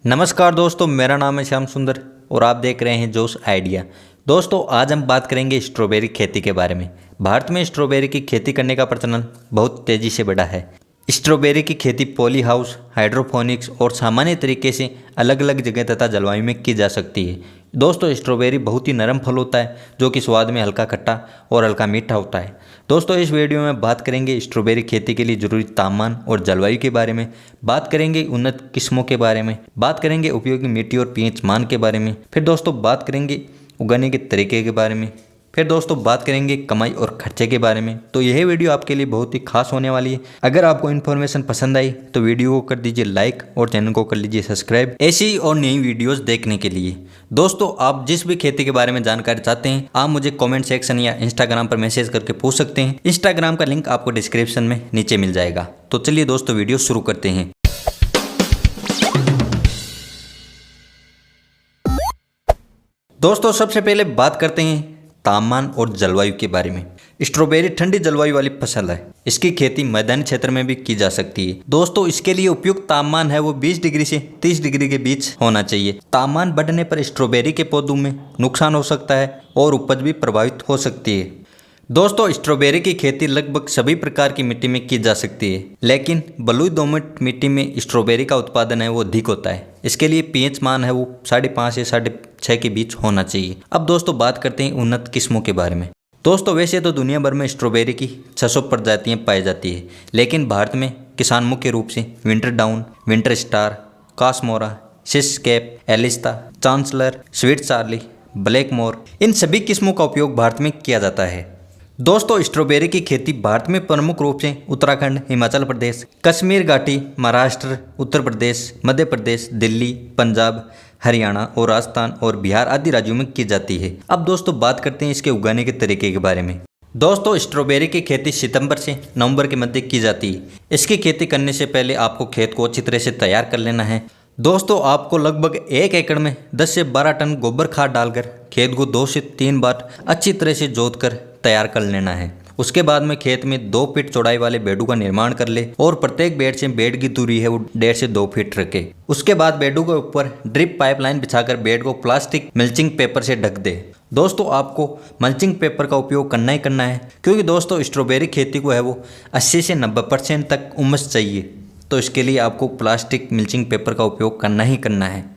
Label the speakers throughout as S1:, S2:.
S1: नमस्कार दोस्तों, मेरा नाम है श्याम सुंदर और आप देख रहे हैं जोश आइडिया। दोस्तों आज हम बात करेंगे स्ट्रॉबेरी खेती के बारे में। भारत में स्ट्रॉबेरी की खेती करने का प्रचलन बहुत तेज़ी से बढ़ा है। स्ट्रॉबेरी की खेती पॉली हाउस, हाइड्रोपोनिक्स और सामान्य तरीके से अलग अलग जगह तथा जलवायु में की जा सकती है। दोस्तों स्ट्रॉबेरी बहुत ही नरम फल होता है जो कि स्वाद में हल्का खट्टा और हल्का मीठा होता है। दोस्तों इस वीडियो में बात करेंगे स्ट्रॉबेरी खेती के लिए जरूरी तापमान और जलवायु के बारे में, बात करेंगे उन्नत किस्मों के बारे में, बात करेंगे उपयोगी मिट्टी और पीएच मान के बारे में, फिर दोस्तों बात करेंगे उगाने के तरीके के बारे में, फिर दोस्तों बात करेंगे कमाई और खर्चे के बारे में। तो यह वीडियो आपके लिए बहुत ही खास होने वाली है। अगर आपको इन्फॉर्मेशन पसंद आई तो वीडियो को कर दीजिए लाइक और चैनल को कर लीजिए सब्सक्राइब ऐसी और नई वीडियोस देखने के लिए। दोस्तों आप जिस भी खेती के बारे में जानकारी चाहते हैं आप मुझे कमेंट सेक्शन या इंस्टाग्राम पर मैसेज करके पूछ सकते हैं। इंस्टाग्राम का लिंक आपको डिस्क्रिप्शन में नीचे मिल जाएगा। तो चलिए दोस्तों वीडियो शुरू करते हैं। दोस्तों सबसे पहले बात करते हैं तापमान और जलवायु के बारे में। स्ट्रॉबेरी ठंडी जलवायु वाली फसल है। इसकी खेती मैदानी क्षेत्र में भी की जा सकती है। दोस्तों इसके लिए उपयुक्त तापमान है वो 20 डिग्री से 30 डिग्री के बीच होना चाहिए। तापमान बढ़ने पर स्ट्रॉबेरी के पौधों में नुकसान हो सकता है और उपज भी प्रभावित हो सकती है। दोस्तों स्ट्रॉबेरी की खेती लगभग सभी प्रकार की मिट्टी में की जा सकती है, लेकिन बलुई दोमट मिट्टी में स्ट्रॉबेरी का उत्पादन है वो अधिक होता है। इसके लिए पीएच मान है वो 5.5 से 6.5 के बीच होना चाहिए। अब दोस्तों बात करते हैं उन्नत किस्मों के बारे में। दोस्तों वैसे तो दुनिया भर में स्ट्रॉबेरी की 600 प्रजातियाँ पाई जाती है, लेकिन भारत में किसान मुख्य रूप से winter dawn, winter star, Camarosa, सिसकैप, एलिस्ता, chancellor, sweet Charlie, Blakemore इन सभी किस्मों का उपयोग भारत में किया जाता है। दोस्तों स्ट्रॉबेरी की खेती भारत में प्रमुख रूप से उत्तराखंड, हिमाचल प्रदेश, कश्मीर घाटी, महाराष्ट्र, उत्तर प्रदेश, मध्य प्रदेश, दिल्ली, पंजाब, हरियाणा और राजस्थान और बिहार आदि राज्यों में की जाती है। अब दोस्तों बात करते हैं इसके उगाने के तरीके के बारे में। दोस्तों स्ट्रॉबेरी की खेती सितंबर से नवंबर के मध्य की जाती है। इसकी खेती करने से पहले आपको खेत को अच्छी तरह से तैयार कर लेना है। दोस्तों आपको लगभग 1 एकड़ में 10 से 12 टन गोबर खाद डालकर खेत को 2 से 3 बार अच्छी तरह से जोतकर तैयार कर लेना है। उसके बाद में खेत में 2 फीट चौड़ाई वाले बेडों का निर्माण कर ले और प्रत्येक बेड से बेड की दूरी है वो 1.5 से 2 फीट रखे। उसके बाद बेडों के ऊपर ड्रिप पाइपलाइन बिछाकर बेड को प्लास्टिक मल्चिंग पेपर से ढक दे। दोस्तों आपको मल्चिंग पेपर का उपयोग करना ही करना है, क्योंकि दोस्तों स्ट्रॉबेरी खेती को है वो 80 से 90% तक उमस चाहिए। तो इसके लिए आपको प्लास्टिक मल्चिंग पेपर का उपयोग करना ही करना है।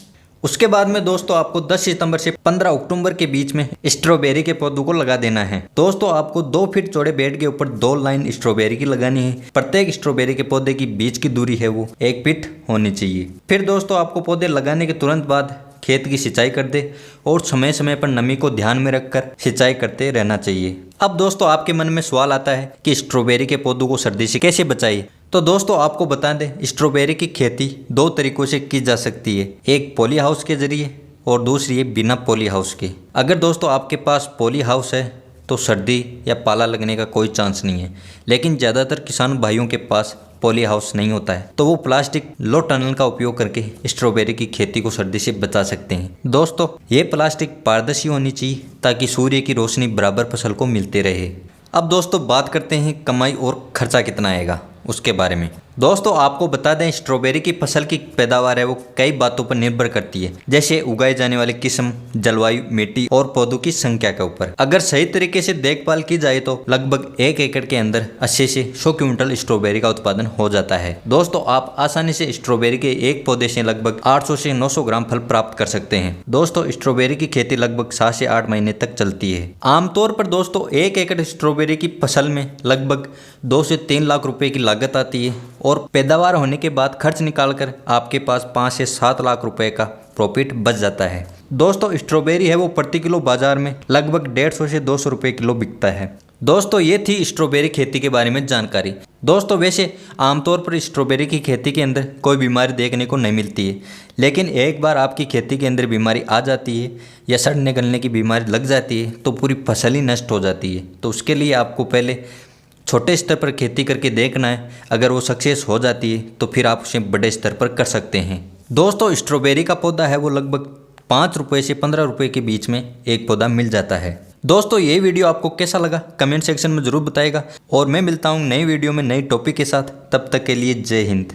S1: उसके बाद में दोस्तों आपको 10 सितंबर से 15 अक्टूबर के बीच में स्ट्रॉबेरी के पौधों को लगा देना है। दोस्तों आपको 2 फीट चौड़े बेड के ऊपर 2 लाइन स्ट्रॉबेरी की लगानी है। प्रत्येक स्ट्रॉबेरी के पौधे की बीच की दूरी है वो 1 फीट होनी चाहिए। फिर दोस्तों आपको पौधे लगाने के तुरंत बाद खेत की सिंचाई कर दे और समय समय पर नमी को ध्यान में रखकर सिंचाई करते रहना चाहिए। अब दोस्तों आपके मन में सवाल आता है कि स्ट्रॉबेरी के पौधों को सर्दी से कैसे बचाइए। तो दोस्तों आपको बता दें स्ट्रॉबेरी की खेती 2 तरीकों से की जा सकती है, एक पॉली हाउस के जरिए और दूसरी है बिना पॉली हाउस के। अगर दोस्तों आपके पास पॉली हाउस है तो सर्दी या पाला लगने का कोई चांस नहीं है, लेकिन ज़्यादातर किसान भाइयों के पास पॉली हाउस नहीं होता है तो वो प्लास्टिक लो टनल का उपयोग करके स्ट्रॉबेरी की खेती को सर्दी से बचा सकते हैं। दोस्तों ये प्लास्टिक पारदर्शी होनी चाहिए ताकि सूर्य की रोशनी बराबर फसल को मिलते रहे। अब दोस्तों बात करते हैं कमाई और खर्चा कितना आएगा उसके बारे में। दोस्तों आपको बता दें स्ट्रॉबेरी की फसल की पैदावार है वो कई बातों पर निर्भर करती है, जैसे उगाए जाने वाली किस्म, जलवायु, मिट्टी और पौधों की संख्या के ऊपर। अगर सही तरीके से देखभाल की जाए तो लगभग 1 एकड़ के अंदर 80 से 100 क्विंटल स्ट्रॉबेरी का उत्पादन हो जाता है। दोस्तों आप आसानी से स्ट्रॉबेरी के एक पौधे से लगभग 800 से 900 ग्राम फल प्राप्त कर सकते हैं। दोस्तों स्ट्रॉबेरी की खेती लगभग 7 से 8 महीने तक चलती है। आमतौर पर दोस्तों 1 एकड़ स्ट्रॉबेरी की फसल में लगभग 2 से 3 लाख रुपए की लागत आती है और पैदावार होने के बाद खर्च निकालकर आपके पास 5 से 7 लाख रुपए का प्रॉफिट बच जाता है। दोस्तों स्ट्रॉबेरी है वो प्रति किलो बाजार में लगभग 150 से 200 रुपए किलो बिकता है। दोस्तों ये थी स्ट्रॉबेरी खेती के बारे में जानकारी। दोस्तों वैसे आमतौर पर स्ट्रॉबेरी की खेती के अंदर कोई बीमारी देखने को नहीं मिलती है, लेकिन एक बार आपकी खेती के अंदर बीमारी आ जाती है या सड़ने गलने की बीमारी लग जाती है तो पूरी फसल ही नष्ट हो जाती है। तो उसके लिए आपको पहले छोटे स्तर पर खेती करके देखना है। अगर वो सक्सेस हो जाती है तो फिर आप उसे बड़े स्तर पर कर सकते हैं। दोस्तों स्ट्रॉबेरी का पौधा है वो लगभग 5 रुपये से 15 रुपये के बीच में एक पौधा मिल जाता है। दोस्तों ये वीडियो आपको कैसा लगा कमेंट सेक्शन में ज़रूर बताइएगा और मैं मिलता हूँ नई वीडियो में नई टॉपिक के साथ। तब तक के लिए जय हिंद।